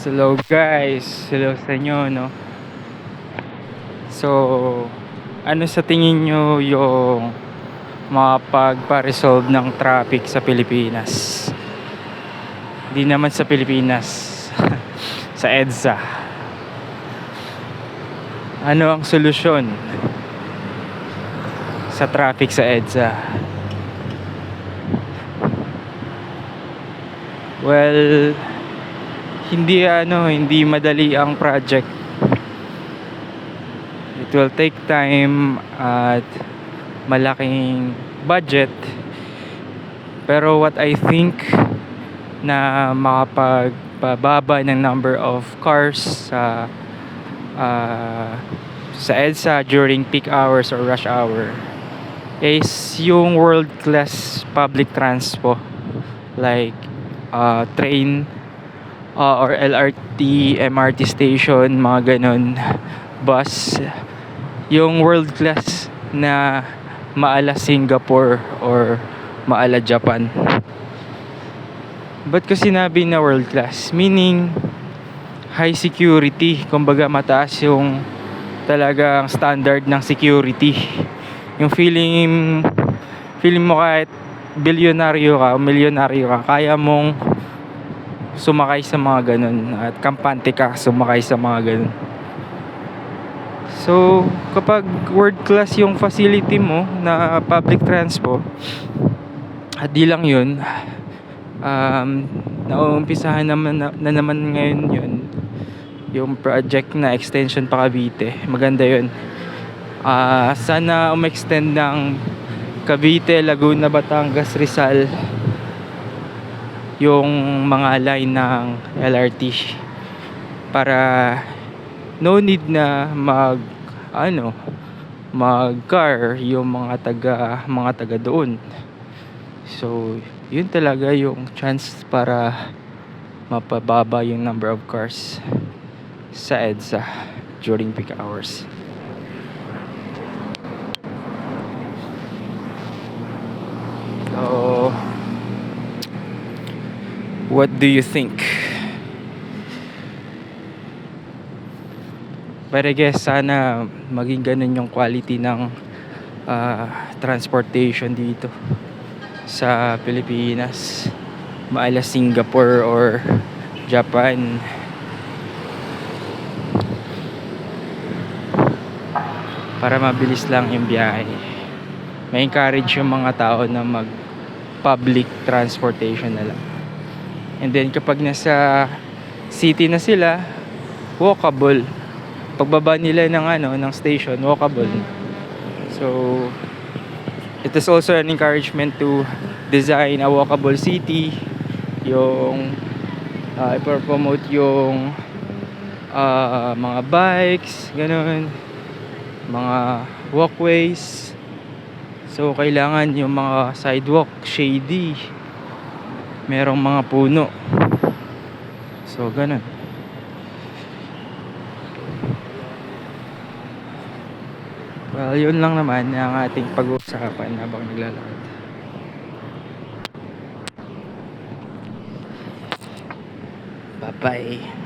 Hello guys, hello sa inyo, no? So, ano sa tingin nyo yung makapagpa-resolve ng traffic sa Pilipinas? Di naman sa Pilipinas, sa EDSA. Ano ang solusyon sa traffic sa EDSA? Well, hindi madali ang project. It will take time at malaking budget. Pero what I think na makapagpababa ng number of cars sa EDSA during peak hours or rush hour is yung world class public transpo like train or LRT, MRT station, mga ganun, bus, yung world class na maala Singapore or maala Japan. Ba't ko sinabi na world class? Meaning high security, kumbaga mataas yung talagang standard ng security. Yung feeling mo kahit bilyonaryo ka o milyonaryo ka, kaya mong sumakay sa mga ganun at kampante ka sumakay sa mga ganun. So kapag world class yung facility mo na public transport, at di lang yun, nauumpisahan na naman ngayon yun, yung project na extension pa Cavite. Maganda yun. Sana umextend ng Cavite, Laguna, Batangas, Rizal yung mga line ng LRT para no need na mag car yung mga taga doon. So yun talaga yung chance para mapababa yung number of cars sa EDSA during peak hours. So what do you think? But I guess sana maging ganun yung quality ng transportation dito sa Pilipinas, maala Singapore or Japan. Para mabilis lang yung biyahe. May encourage yung mga tao na mag public transportation na lang. And then kapag nasa city na sila, walkable. Pagbaba nila ng station, walkable. So it is also an encouragement to design a walkable city. Yung ipropromote yung mga bikes, ganun, mga walkways. So kailangan yung mga sidewalk shady, merong mga puno. So ganun. Well, yun lang naman ang ating pag-uusapan habang naglalakad. Bye-bye.